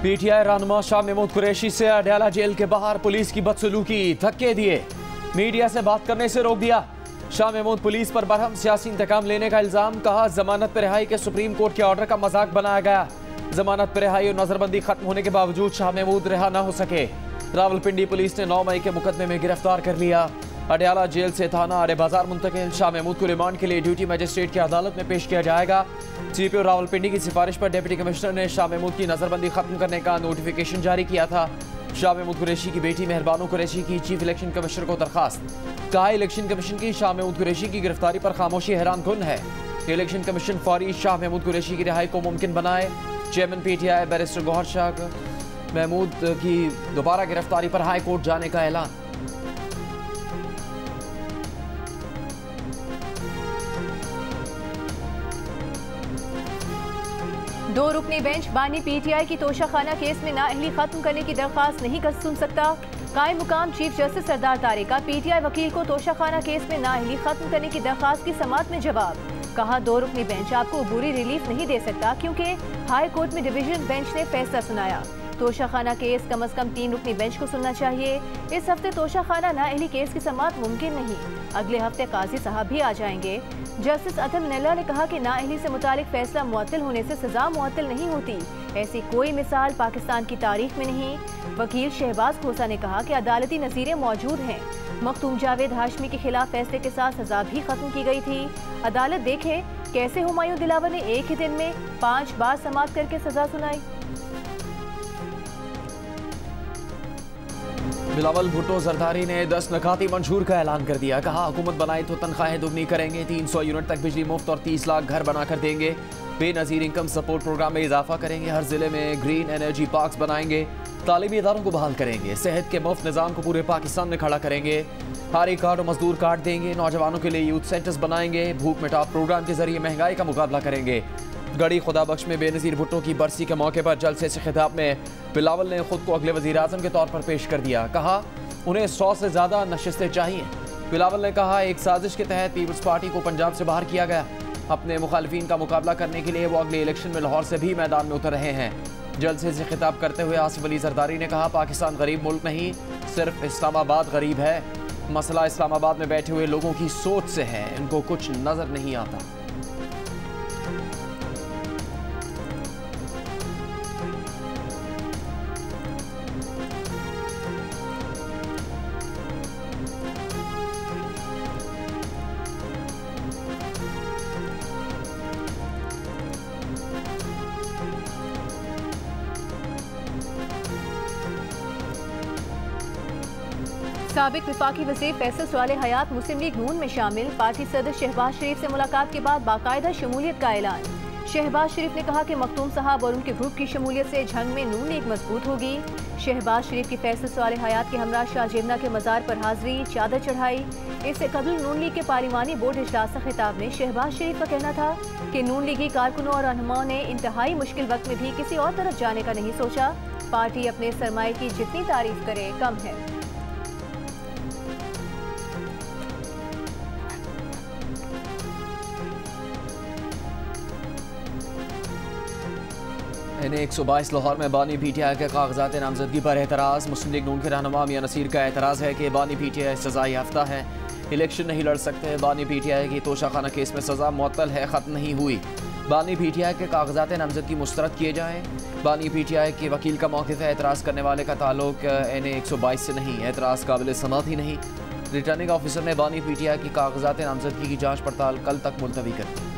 PTI रहनुमा शाह महमूद कुरैशी से Adiala jail के बाहर पुलिस की बदसलूकी, धक्के दिए, मीडिया से बात करने से रोक दिया। शाह महमूद पुलिस पर बरहम सियासी इंतकाम लेने का इल्जाम, कहा जमानत पर रिहाई के सुप्रीम कोर्ट के ऑर्डर का मजाक बनाया गया। जमानत पर रिहाई और नजरबंदी खत्म होने के बावजूद शाह महमूद रिहा न हो सके। रावलपिंडी पुलिस ने 9 मई के मुकदमे में गिरफ्तार कर लिया। अडयाला जेल से थाना आड़े बाजार मुंतकिल। शाह महमूद को रिमांड के लिए ड्यूटी मजिस्ट्रेट की अदालत में पेश किया जाएगा। सीपीओ रावलपिंडी की सिफारिश पर डिप्टी कमिश्नर ने शाह महमूद की नजरबंदी खत्म करने का नोटिफिकेशन जारी किया था। शाह महमूद कुरैशी की बेटी मेहरबानो कुरैशी की चीफ इलेक्शन कमिश्नर को दरखास्त, कहा इलेक्शन कमीशन की शाह महमूद कुरैशी की गिरफ्तारी पर खामोशी हैरान कुन है। इलेक्शन कमीशन फौरी शाह महमूद कुरैशी की रिहाई को मुमकिन बनाए। Chairman PTI barrister Gohar Shah Mahmood की दोबारा गिरफ्तारी पर हाई कोर्ट जाने का ऐलान। दो रुकनी बेंच बानी पीटीआई की तोशाखाना केस में नाअहली खत्म करने की दरखास्त नहीं कर सुन सकता। कायम मुकाम चीफ जस्टिस सरदार तारिक का पीटीआई वकील को तोशाखाना केस में नाअहली खत्म करने की दरखास्त की समाअत में जवाब, कहा दो रुकनी बेंच आपको अबूरी रिलीफ नहीं दे सकता क्योंकि हाई कोर्ट में डिवीजन बेंच ने फैसला सुनाया। तोशाखाना केस कम अज कम 3 रुकनी बेंच को सुनना चाहिए। इस हफ्ते तोशाखाना नाअहली केस की समाअत मुमकिन नहीं, अगले हफ्ते काजी साहब भी आ जाएंगे। जस्टिस अतल मिनल्ला ने कहा कि नाअहली से मुतालिक फैसला मुअत्तल होने से सजा मुअत्तल नहीं होती, ऐसी कोई मिसाल पाकिस्तान की तारीख में नहीं। वकील शहबाज खोसा ने कहा कि अदालती नज़ीरें मौजूद हैं। मखतूम जावेद हाशमी के खिलाफ फैसले के साथ सजा भी खत्म की गई थी। अदालत देखे कैसे हुमायूं दिलावर ने एक ही दिन में 5 बार समाअत करके सजा सुनाई। बिलावल भुट्टो जरदारी ने 10 नकाती मंशूर का ऐलान कर दिया, कहा हुकूमत बनाई तो तनख्वाहें दुगनी करेंगे, 300 यूनिट तक बिजली मुफ्त और 30 लाख घर बनाकर देंगे। बेनजीर इनकम सपोर्ट प्रोग्राम में इजाफा करेंगे, हर जिले में ग्रीन एनर्जी पार्क्स बनाएंगे, तालीमी इदारों को बहाल करेंगे, सेहत के मुफ्त निज़ाम को पूरे पाकिस्तान में खड़ा करेंगे, हारी कार्ड और मजदूर कार्ड देंगे, नौजवानों के लिए यूथ सेंटर्स बनाएंगे, भूख मिटाओ प्रोग्राम के जरिए महंगाई का मुकाबला करेंगे। गढ़ी खुदाबख्श में बेनज़ीर भुट्टो की बरसी के मौके पर जलसे से खिताब में बिलावल ने खुद को अगले वज़ीर आज़म के तौर पर पेश कर दिया, कहा उन्हें 100 से ज़्यादा नशिस्तें चाहिए। बिलावल ने कहा एक साजिश के तहत पीपल्स पार्टी को पंजाब से बाहर किया गया, अपने मुखालिफिन का मुकाबला करने के लिए वो अगले इलेक्शन में लाहौर से भी मैदान में उतर रहे हैं। जलसे से खिताब करते हुए आसिफ अली जरदारी ने कहा पाकिस्तान गरीब मुल्क नहीं, सिर्फ इस्लामाबाद गरीब है। मसला इस्लामाबाद में बैठे हुए लोगों की सोच से है, इनको कुछ नजर नहीं आता। साबिक वफाकी वज़ीर फैसल स्वाले हयात मुस्लिम लीग नून में शामिल। पार्टी सदर शहबाज शरीफ से मुलाकात के बाद बाकायदा शमूलियत का ऐलान। शहबाज शरीफ ने कहा कि मखतूम साहब और उनके ग्रुप की शमूलियत से जंग में नून लीग मजबूत होगी। शहबाज शरीफ की फैसल स्वाले हयात के हमरा शाहजेबना के मज़ार पर हाजिरी, चादर चढ़ाई। इससे कबल नून लीग के पार्लिमानी बोर्ड इजलास से खिताब में शहबाज शरीफ का कहना था कि नून लीगी कारकुनों और रहनुमाओं ने इंतहाई मुश्किल वक्त में भी किसी और तरफ जाने का नहीं सोचा। पार्टी अपने सरमाए की जितनी तारीफ करे कम है। NA-122 लाहौर में बानी पीटीआई के कागजात नामजदगी पर एतराज़। मुस्लिम लीग नून के रहनुमा मियां नसीर का एतराज़ है कि बानी पीटीआई सज़ा याफ्ता है, इलेक्शन नहीं लड़ सकते। बानी पीटीआई की तोशाखाना केस में सज़ा मुअत्तल है, ख़त्म नहीं हुई। बानी पीटीआई के कागजात नामजदगी मुस्तरद किए जाएँ। बानी पीटीआई के वकील का मौक़िफ़ है एतराज़ करने वाले का ताल्लुक NA-122 से नहीं, एतराज़ काबिल समाअत ही नहीं। रिटर्निंग ऑफिसर ने बानी पीटीआई की कागजात नामजदगी की जाँच पड़ताल कल तक मुलतवी कर दी।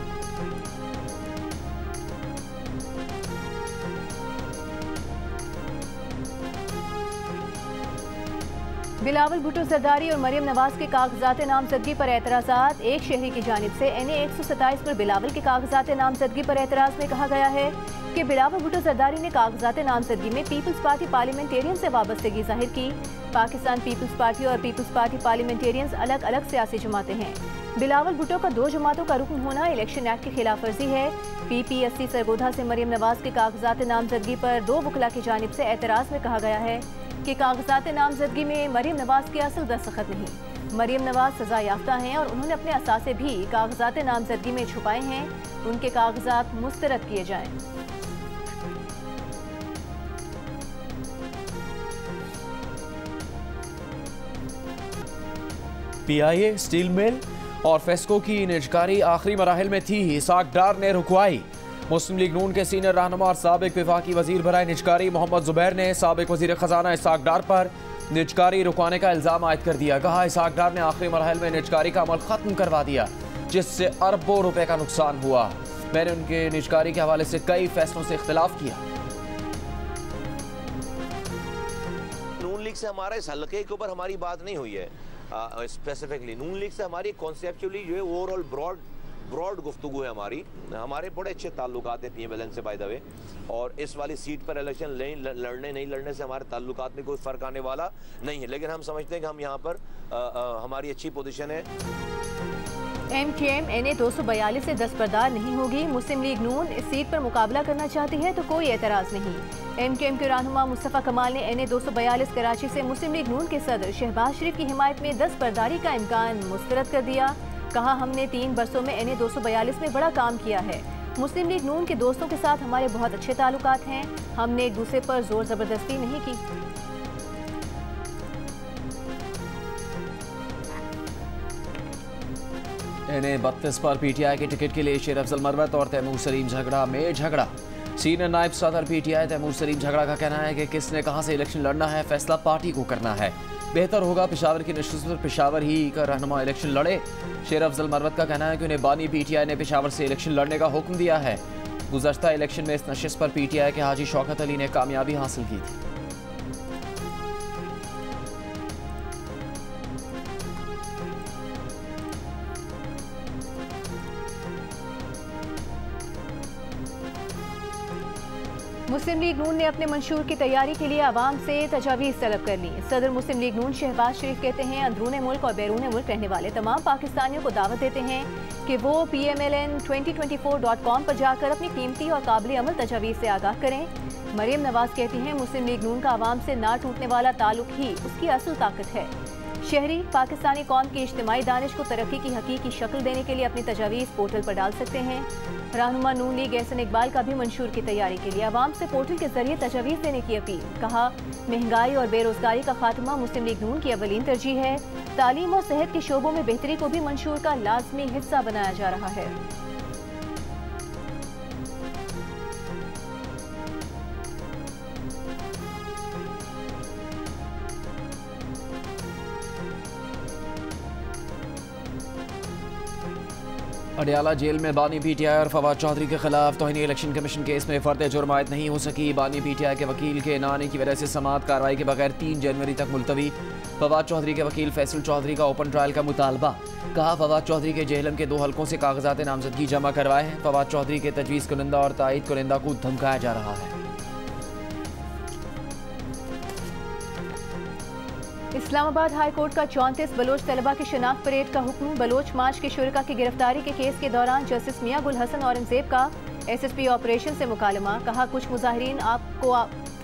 बिलावल भुट्टो जरदारी और मरियम नवाज के कागजात नामजदगी पर एतराज़ात। एक शहरी की जानिब से NA-127 पर बिलावल के कागजात नामजदगी पर एतराज़ में कहा गया है कि बिलावल भुट्टो जरदारी ने कागजात नामजदगी में पीपल्स पार्टी पार्लियामेंटेरियन से वाबस्तगी जाहिर की। पाकिस्तान पीपल्स पार्टी और पीपल्स पार्टी पार्लियामेंटेरियंस अलग अलग सियासी जमातें हैं। बिलावल भुट्टो का 2 जमातों का रुकन होना इलेक्शन एक्ट की खिलाफ वर्जी है। PPSC सरगोधा से मरियम नवाज के कागजात नामजदगी पर 2 वकला की जानिब से एतराज़ में कहा गया है कि कागजात नामजदगी में मरियम नवाज की असल दस्तखत नहीं। मरियम नवाज सजा याफ्ता हैं और उन्होंने अपने असासे भी कागजात नामजदगी में छुपाए हैं। उनके कागजात मुस्तरद किए जाएं। PIA, स्टील मिल और फेस्को की निजकारी आखिरी मराहिल में थी। इसाक डार ने रुकवाई। मुस्लिम लीग नून के सीनियर रहनुमा और साबिक वफाकी वजीर बराए निजकारी मोहम्मद जुबैर ने साबिक वजीर खजाना इसाक डार पर निजकारी रुकवाने का इल्जाम आयद कर दिया। कहा, इसाक डार ने आखिरी मराहिल में निजकारी का अमल खत्म करवा दिया, जिससे अरबों रुपए का नुकसान हुआ। मैंने उनके निजकारी के हवाले से कई फैसलों से इख्तिलाफ किया। नून लीग से हमारा इस हल्के के ऊपर हमारी बात नहीं हुई है स्पेसिफिकली। नून लीग से हमारी कॉन्सेप्चुअली जो है ओवरऑल ब्रॉड गुफ्तगू है हमारे बड़े अच्छे ताल्लुकात हैं PMLN से बाय द वे, और इस वाली सीट पर इलेक्शन लड़ने नहीं लड़ने से हमारे ताल्लुकात में कोई फ़र्क आने वाला नहीं है, लेकिन हम समझते हैं कि हम यहाँ पर हमारी अच्छी पोजीशन है। MKM NA 242 से दस्तबरदार नहीं होगी। मुस्लिम लीग नून इस सीट पर मुकाबला करना चाहती है तो कोई एतराज़ नहीं। MKM के रहनुमा मुस्तफ़ा कमाल ने NA 242 कराची से मुस्लिम लीग नून के सदर शहबाज शरीफ की हिमायत में दस्तबरदारी का इम्कान मुस्तरद कर दिया। कहा, हमने 3 बरसों में NA 242 में बड़ा काम किया है। मुस्लिम लीग नून के दोस्तों के साथ हमारे बहुत अच्छे ताल्लुकात हैं। हमने एक दूसरे पर जोर ज़बरदस्ती नहीं की। NA 32 पर PTI के टिकट के लिए शेर अफजल मरवत और तैमूर सलीम झगड़ा में झगड़ा। सीनियर नायब सदर PTI तैमूर सलीम झगड़ा का कहना है कि किसने कहां से इलेक्शन लड़ना है फैसला पार्टी को करना है। बेहतर होगा पेशावर की नशिस्त पर पेशावर ही का रहनुमा इलेक्शन लड़े। शेर अफजल मरवत का कहना है कि उन्हें बानी PTI ने पेशावर से इलेक्शन लड़ने का हुक्म दिया है। गुज़श्ता इलेक्शन में इस नशिस्त पर PTI के हाजी शौकत अली ने कामयाबी हासिल की थी। मुस्लिम लीग नून ने अपने मंशूर की तैयारी के लिए आवाम से तजावीज़ तलब कर ली। सदर मुस्लिम लीग नून शहबाज शरीफ कहते हैं, अंदरूनी मुल्क और बैरून मुल्क रहने वाले तमाम पाकिस्तानियों को दावत देते हैं कि वो PMLN2024.com पर जाकर अपनी कीमती और काबिल अमल तजावीज़ से आगाह करें। मरियम नवाज कहती हैं, मुस्लिम लीग नून का आवाम से ना टूटने वाला ताल्लुक ही उसकी असल ताकत है। शहरी पाकिस्तानी कौम की इज्तिमाई दानिश को तरक्की की हकीकी शक्ल देने के लिए अपनी तजावीज़ पोर्टल पर डाल सकते हैं। रहनुमा नून लीग एहसन इकबाल का भी मंशूर की तैयारी के लिए आवाम से पोर्टल के जरिए तजावीज़ देने की अपील। कहा, महंगाई और बेरोजगारी का खात्मा मुस्लिम लीग नून की अवलीन तरजीह है। तालीम और सेहत के शोबों में बेहतरी को भी मंशूर का लाजमी हिस्सा बनाया जा रहा है। अडियाला जेल में बानी PTI और फवाद चौधरी के खिलाफ तौहीन इलेक्शन कमीशन केस में फर्द जुर्म आयद नहीं हो सकी। बानी PTI के वकील के न आने की वजह से समाअत कार्रवाई के बगैर 3 जनवरी तक मुलतवी। फवाद चौधरी के वकील फैसल चौधरी का ओपन ट्रायल का मुतालबा। कहा, फवाद चौधरी के जेहलम के 2 हलकों से कागजात नामजदगी जमा करवाए हैं। फवाद चौधरी के तजवीज़ कुनिंदा और तायद कुनिंदा को धमकाया जा रहा है। इस्लामाबाद हाई कोर्ट का 34 बलोच तलबा की शनाख्त परेड का हुक्म। बलोच मार्च के शुरका की गिरफ्तारी के केस के दौरान जस्टिस मियां गुल हसन औरंगजेब का SSP ऑपरेशन से मुकालमा। कहा, कुछ मुजाहिरीन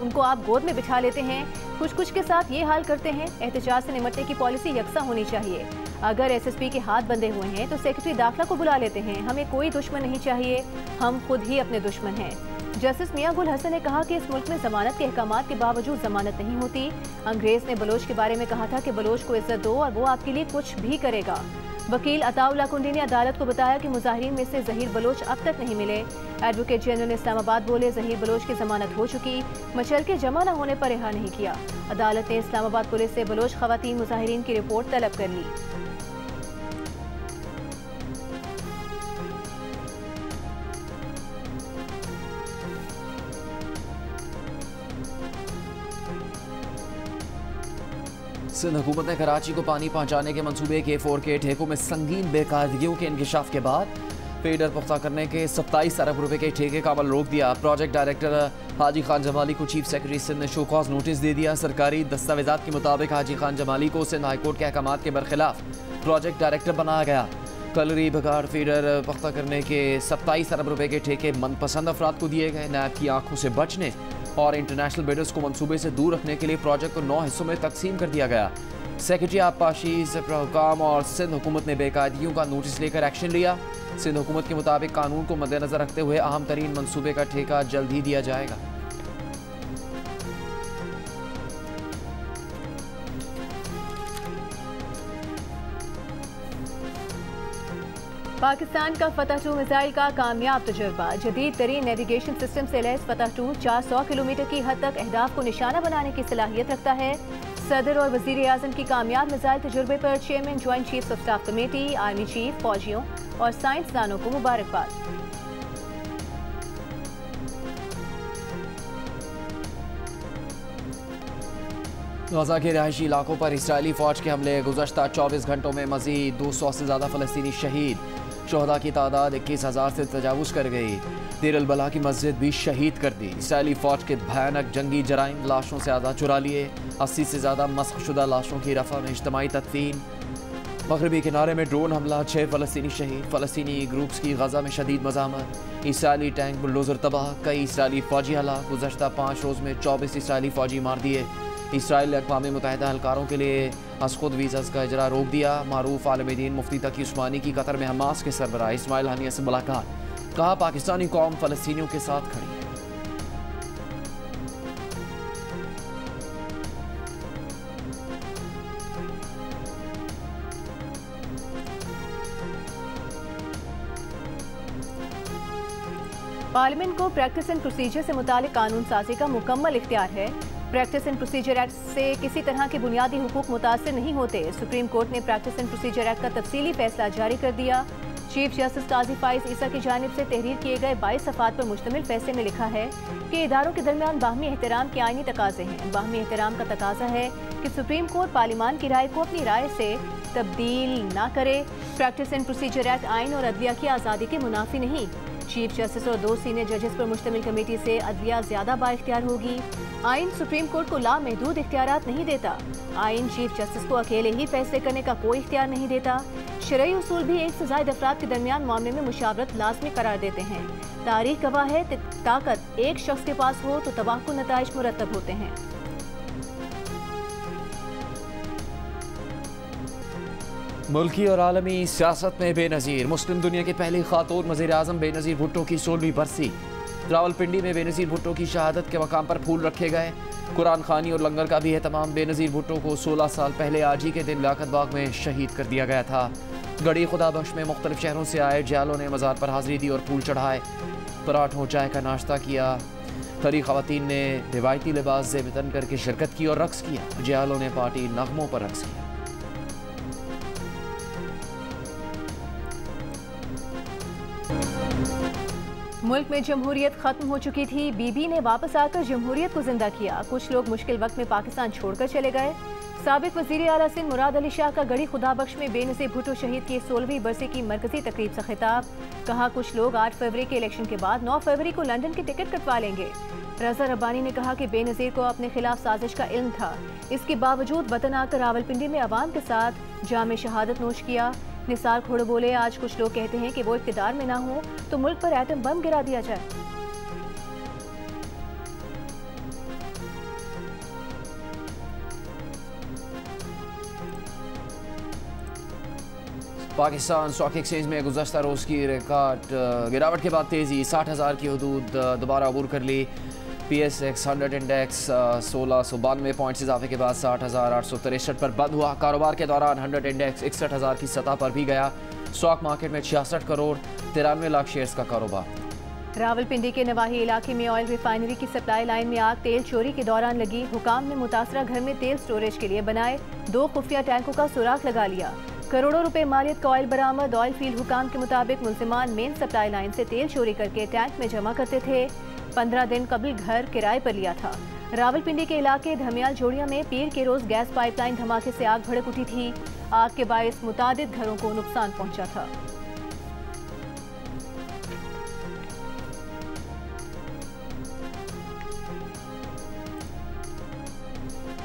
उनको आप गोद में बिठा लेते हैं, कुछ के साथ ये हाल करते हैं। एहतजाज से निमटने की पॉलिसी यकसा होनी चाहिए। अगर SSP के हाथ बंधे हुए हैं तो सेक्रेटरी दाखिला को बुला लेते हैं। हमें कोई दुश्मन नहीं चाहिए, हम खुद ही अपने दुश्मन हैं। जस्टिस मियां गुल हसन ने कहा कि इस मुल्क में जमानत के अहकामात के बावजूद जमानत नहीं होती। अंग्रेज ने बलोच के बारे में कहा था कि बलोच को इज्जत दो और वो आपके लिए कुछ भी करेगा। वकील अताउल्ला कुंडी ने अदालत को बताया कि मुजाहिरीन में से जहीर बलोच अब तक नहीं मिले। एडवोकेट जनरल इस्लामाबाद बोले, जहीर बलोच की जमानत हो चुकी, मचल के जमा न होने पर रिहा नहीं किया। अदालत ने इस्लामाबाद पुलिस से बलोच खवातीन मुजाहिरीन की रिपोर्ट तलब कर ली। सिंध हुकूमत ने कराची को पानी पहुंचाने के मंसूबे के 4K ठेकों में संगीन बेकायदगियों के इंकशाफ के बाद फीडर पुख्ता करने के 27 अरब रुपए के ठेके का अमल रोक दिया। प्रोजेक्ट डायरेक्टर हाजी खान जमाली को चीफ सेक्रेटरी सिंध ने शोकॉज नोटिस दे दिया। सरकारी दस्तावेजात के मुताबिक हाजी खान जमाली को सिंध हाईकोर्ट के अहकामात के बरखिलाफ प्रोजेक्ट डायरेक्टर बनाया गया। कलरी बगाड़ फीडर पुख्ता करने के 27 अरब रुपए के ठेके मनपसंद अफराद को दिए गए। नैब की आंखों से बचने और इंटरनेशनल बिडर्स को मंसूबे से दूर रखने के लिए प्रोजेक्ट को 9 हिस्सों में तकसीम कर दिया गया। सेक्रेटरी आबपाशी हुकाम और सिंध हुकूमत ने बेकायदगियों का नोटिस लेकर एक्शन लिया। सिंध हुकूमत के मुताबिक कानून को मद्देनजर रखते हुए अहम तरीन मंसूबे का ठेका जल्द ही दिया जाएगा। पाकिस्तान का फतह-2 मिसाइल का कामयाब तजुर्बा। जदीद तरीन नेविगेशन सिस्टम से लैस फतह-2 400 किलोमीटर की हद तक अहदाफ को निशाना बनाने की सलाहियत रखता है। सदर और वजीर आजम की कामयाब मिसाइल तजुर्बे पर chairman joint chiefs of staff committee, army chief, फौजियों और साइंसदानों को मुबारकबाद। गजा के रहायशी इलाकों पर इसराइली फौज के हमले। गुज़श्ता 24 घंटों में मजीद 200 से ज़्यादा फ़लस्तीनी शहीद। शोहदा की तादाद 21,000 से तजावुज़ कर गई। देर अल बला की मस्जिद भी शहीद कर दी। इसराइली फौज के भयानक जंगी जराइम, लाशों से आज़ाद चुरा लिए। 80 से ज़्यादा मस्ख़शुदा लाशों की रफ़ा में इज्तमाई तदफीन। मगरबी किनारे में ड्रोन हमला, 6 फ़लस्तीनी शहीद। फ़लस्तीनी ग्रुप्स की गजा में शदीद मज़ामत। इसराइली टैंक बुलडोज़र तबाह, कई इसराइली फ़ौजी हलाक। गुज़श्ता 5 रोज़ में 24 इसराइली फ़ौजी मार दिए। इसराइल ने अक़वाम मुत्तहिदा एहलकारों के लिए असख़ुद वीज़ास का इजरा रोक दिया। मारूफ आलमी दीन मुफ्ती तकी उस्मानी की कतर में हमास के सरबराह इस्माइल हानिया से मुलाकात। कहा, पाकिस्तानी कौम फ़लस्तीनियों के साथ खड़ी है। पार्लियामेंट को प्रैक्टिस एंड प्रोसीजर से मुतालिक कानून साजी का मुकम्मल इख्तियार है। प्रैक्टिस एंड प्रोसीजर एक्ट से किसी तरह के बुनियादी हुकूक मुतासर नहीं होते। सुप्रीम कोर्ट ने प्रैक्टिस एंड प्रोसीजर एक्ट का तफसीली फैसला जारी कर दिया। चीफ जस्टिस काजी फाइज ईसा की जानिब से तहरीर किए गए 22 सफ़ात पर मुश्तमिल फैसले में लिखा है कि इदारों के दरमियान बाहमी एहतराम के आईनी तकाजे हैं। बाहमी एहतराम का तकाजा है कि सुप्रीम कोर्ट पार्लियामान की राय को अपनी राय से तब्दील न करे। प्रैक्टिस एंड प्रोसीजर एक्ट आइन और अदलिया की आज़ादी के मुनाफी नहीं। चीफ जस्टिस और 2 सीनियर जजेस पर मुश्तमिल कमेटी से अदलिया ज्यादा बाइख्तियार होगी। आइन सुप्रीम कोर्ट को लामहदूद इख्तियारात नहीं देता। आइन चीफ जस्टिस को अकेले ही फैसले करने का कोई इख्तियार नहीं देता। शरई उसूल भी एक से ज़ायद अफराद के दरमियान मामले में मुशावरत लाजमी करार देते हैं। तारीख गवाह है, ताकत एक शख्स के पास हो तो तबाहकुन नताइज मुरतब होते हैं। मुल्की और आलमी सियासत में बेनज़ीर। मुस्लिम दुनिया की पहली खातून वज़ीर आज़म बेनज़ीर भुट्टो की 16वीं बरसी। रावलपिंडी में बेनज़ीर भुट्टो की शहादत के मकाम पर फूल रखे गए। कुरान खानी और लंगर का भी एहतमाम। बेनज़ीर भुट्टो को 16 साल पहले आज ही के दिन लियाकत बाग में शहीद कर दिया गया था। गढ़ी खुदा बख्श में मुख्तलिफ शहरों से आए जयालों ने मज़ार पर हाज़िरी दी और फूल चढ़ाए। पराठों चाय का नाश्ता किया। थरी ख़वातीन ने रिवायती लिबास ज़ेब तन करके शिरकत की और रक्स किया। जयालों ने पार्टी नगमों पर रक्स किया। मुल्क में जमहूरियत खत्म हो चुकी थी। बीबी ने वापस आकर जमहूरियत को जिंदा किया। कुछ लोग मुश्किल वक्त में पाकिस्तान छोड़कर चले गए। साबिक वज़ीर आला सिंध मुराद अली शाह का गढ़ी खुदा बख्श में बेनज़ीर भुट्टो शहीद की 16वीं बरसी की मरकजी तकरीब से खिताब। कहा, कुछ लोग 8 फरवरी के इलेक्शन के बाद 9 फरवरी को लंदन की टिकट कटवा लेंगे। रज़ा रब्बानी ने कहा कि बेनज़ीर को अपने खिलाफ साजिश का इल्म था। इसके बावजूद वतन आकर रावलपिंडी में अवाम के साथ जाम शहादत नोश किया। निसार खोड़ बोले, आज कुछ लोग कहते हैं कि वो इक़्तिदार में ना हो तो मुल्क पर एटम बम गिरा दिया जाए। पाकिस्तान स्टॉक एक्सचेंज में गुज़श्ता रोज़ की रिकॉर्ड गिरावट के बाद तेज़ी। 60,000 की हदूद दोबारा अबूर कर ली। PSX 100 इंडेक्स 1692 पॉइंट से इजाफे के बाद 60,863 पर बंद हुआ। कारोबार के दौरान 100 इंडेक्स 61,000 की सतह पर भी गया। स्टॉक मार्केट में 66 करोड़ 93 लाख शेयर्स का कारोबार। रावलपिंडी के नवाही इलाके में ऑयल रिफाइनरी की सप्लाई लाइन में आग तेल चोरी के दौरान लगी। हुकाम ने मुतासरा घर में तेल स्टोरेज के लिए बनाए 2 खुफिया टैंकों का सुराख लगा लिया। करोड़ों रुपए मालियत का ऑयल बरामद। ऑयल फील्ड हुकाम के मुताबिक मुल्जिमान मेन सप्लाई लाइन से तेल चोरी करके टैंक में जमा करते थे। 15 दिन कबल घर किराए पर लिया था। रावलपिंडी के इलाके धमियाल जोड़िया में पीर के रोज गैस पाइपलाइन धमाके से आग भड़क उठी थी। आग के बायस मुतादिद घरों को नुकसान पहुंचा था।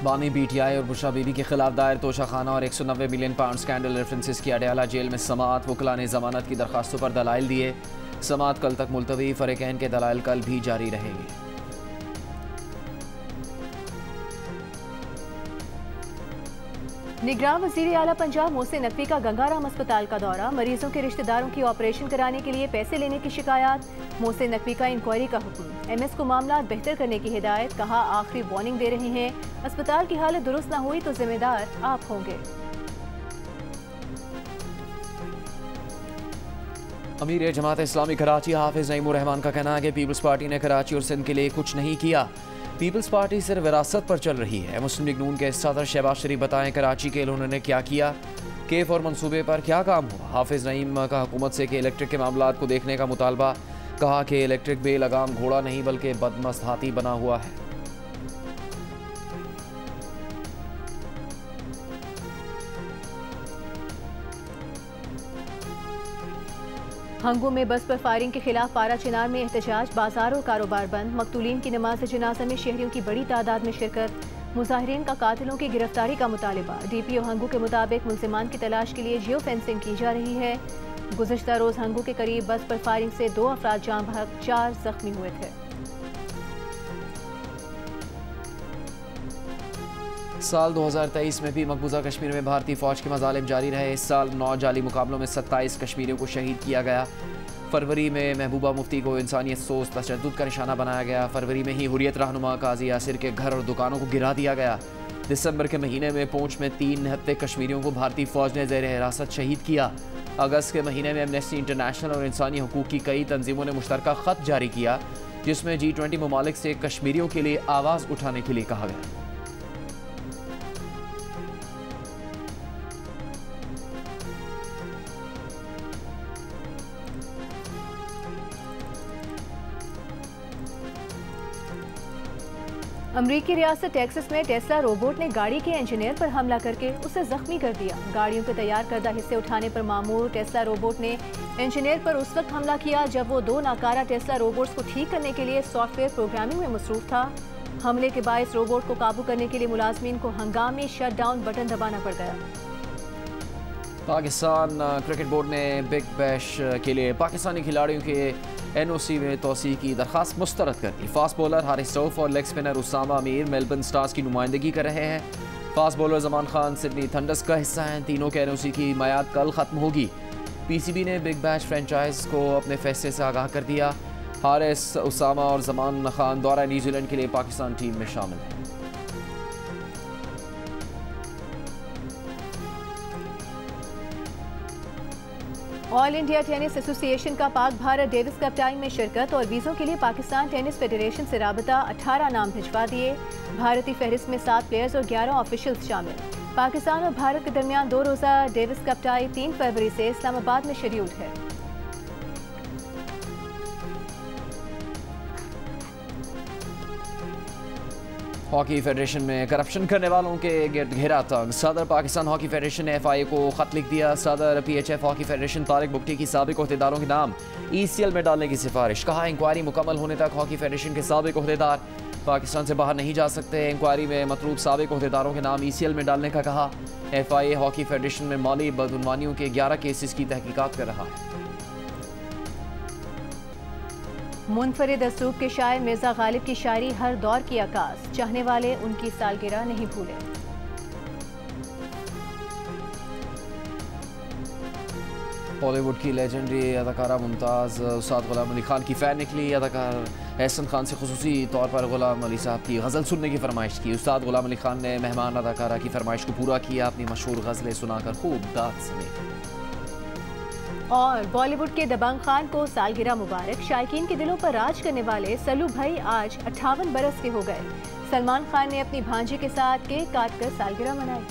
बानी PTI और बुशरा बीबी के खिलाफ दायर तोशाखाना और 190 मिलियन पाउंड स्कैंडल रेफरेंसेस की अडयाला जेल में समाअत। वकला ने जमानत की दरखास्तों पर दलाइल दिए। समाअत कल तक मुलतवी। फरीकैन के दलाइल कल भी जारी रहेंगे। निगरान वज़ीर आला पंजाब मोहसिन नकवी का गंगाराम अस्पताल का दौरा। मरीजों के रिश्तेदारों की ऑपरेशन कराने के लिए पैसे लेने की शिकायत। मोहसिन नकवी का इंक्वायरी का हुक्म। MS को मामला बेहतर करने की हिदायत। कहा, आखिरी वार्निंग दे रहे हैं, अस्पताल की हालत दुरुस्त न हुई तो जिम्मेदार आप होंगे। अमीर जमात इस्लामी कराची हाफिज नईमुर रहमान का कहना है कि पीपल्स पार्टी ने कराची और सिंध के लिए कुछ नहीं किया। पीपल्स पार्टी सिर्फ विरासत पर चल रही है। मुस्लिम लीग नून के सदर शहबाज शरीफ बताएं कराची के लिए उन्होंने क्या किया, केफ और मनसूबे पर क्या काम हुआ। हाफिज नईम का हुकूमत से कि इलेक्ट्रिक के मामला को देखने का मुतालबा, कहा कि इलेक्ट्रिक बेलगाम घोड़ा नहीं बल्कि बदमस्त हाथी बना हुआ है। हंगू में बस पर फायरिंग के खिलाफ पारा चिनार में एहतजाज, बाजार और कारोबार बंद। मकतूलीन की नमाज जनाजा में शहरियों की बड़ी तादाद में शिरकत। मुजाहिरीन का कातिलों की गिरफ्तारी का मुतालिबा। डीपीओ हंगू के मुताबिक मुल्जिमान की तलाश के लिए जियो फेंसिंग की जा रही है। गुज़िश्ता रोज हंगू के करीब बस पर फायरिंग से 2 अफराद जान बहक, 4 जख्मी हुए थे। साल 2023 में भी मकबूजा कश्मीर में भारतीय फौज के मजालिम जारी रहे। इस साल 9 जाली मुकाबलों में 27 कश्मीरियों को शहीद किया गया। फरवरी में महबूबा मुफ्ती को इंसानियत सोच तशद्दुद का निशाना बनाया गया। फरवरी में ही हुर्रियत रहनुमा काजी यासिर के घर और दुकानों को गिरा दिया गया। दिसंबर के महीने में पूंछ में 3 निहत्ते कश्मीरियों को भारतीय फौज ने ज़ेर हिरासत शहीद किया। अगस्त के महीने में एमनेस्टी इंटरनेशनल और इंसानी हकूक़ की कई तंजीमों ने मुश्तरका ख़त जारी किया, जिसमें G20 ममालिक से कश्मीरियों के लिए आवाज़ उठाने के लिए कहा गया। अमरीकी रियासत टेक्सास में टेस्ला रोबोट ने गाड़ी के इंजीनियर पर हमला करके उसे जख्मी कर दिया। गाड़ियों के तैयार करदा हिस्से उठाने पर मामूर टेस्ला रोबोट ने इंजीनियर पर उस वक्त हमला किया जब वो 2 नाकारा टेस्ला रोबोट्स को ठीक करने के लिए सॉफ्टवेयर प्रोग्रामिंग में मसरूफ था। हमले के बायस रोबोट को काबू करने के लिए मुलाजमीन को हंगामी शटडाउन बटन दबाना पड़ गया। पाकिस्तान क्रिकेट बोर्ड ने बिग बैश के लिए पाकिस्तानी खिलाड़ियों के NOC में तोसी की दरख्वास्त मुस्तरद कर दी। फास्ट बॉलर हारिस रऊफ और लेग स्पिनर उसामा अमीर मेलबर्न स्टार्स की नुमाइंदगी कर रहे हैं। Fast bowler Zaman Khan Sydney thunder's का हिस्सा हैं। तीनों के NOC की मियाद कल ख़त्म होगी। PCB ने बिग बैश फ्रेंचाइज को अपने फैसले से आगाह कर दिया। हारिस, उसामा और जमान खान दौरा न्यूजीलैंड के लिए पाकिस्तान टीम में शामिल हैं। ऑल इंडिया टेनिस एसोसिएशन का Pak Bharat Davis cup time में शिरकत और वीज़ों के लिए पाकिस्तान टेनिस फेडरेशन से राबता। 18 नाम भिजवा दिए। भारतीय फहरिस्त में 7 प्लेयर्स और 11 ऑफिशियल्स शामिल। पाकिस्तान और भारत के दरमियान 2 रोज़ा डेविस कप टाई 3 फरवरी से इस्लामाबाद में शेड्यूल्ड है। हॉकी फेडरेशन में करप्शन करने वालों के घेरा तंग। सदर पाकिस्तान हॉकी फेडरेशन ने FIA को खत लिख दिया। सदर PHF hockey federation Tariq Bugti की साबिक ओहदेदारों के नाम ECL में डालने की सिफारिश। कहा इंक्वायरी मुकम्मल होने तक हॉकी फेडरेशन के साबिक ओहदेदार पाकिस्तान से बाहर नहीं जा सकते। इंक्वायरी में मतलूब साबिक ओहदेदारों के नाम ECL में डालने का कहा। FIA हॉकी फेडरेशन में माली बदउनवानियों के 11 केसेस की तहकीकात कर रहा है। मुनफरिद असूब के शायर मिर्जा गालिब की शायरी हर दौर की अकास। चाहने वाले उनकी सालगिरह नहीं भूले। बॉलीवुड की लेजेंडरी अदाकारा मुमताज़ उस्ताद गुलाम अली खान की फ़ैन निकली। अदाकार एहसन खान से खुसूसी तौर पर गुलाम अली साहब की गज़ल सुनने की फरमाइश की। उस्ताद गुलाम अली खान ने मेहमान अदाकारा की फरमाइश को पूरा किया। अपनी मशहूर गज़लें सुनाकर खूब दाद समेटी। और बॉलीवुड के दबंग खान को सालगिरह मुबारक। शायकीन के दिलों पर राज करने वाले सल्लू भाई आज 58 बरस के हो गए। सलमान खान ने अपनी भांजी के साथ केक काटकर सालगिरह मनाई।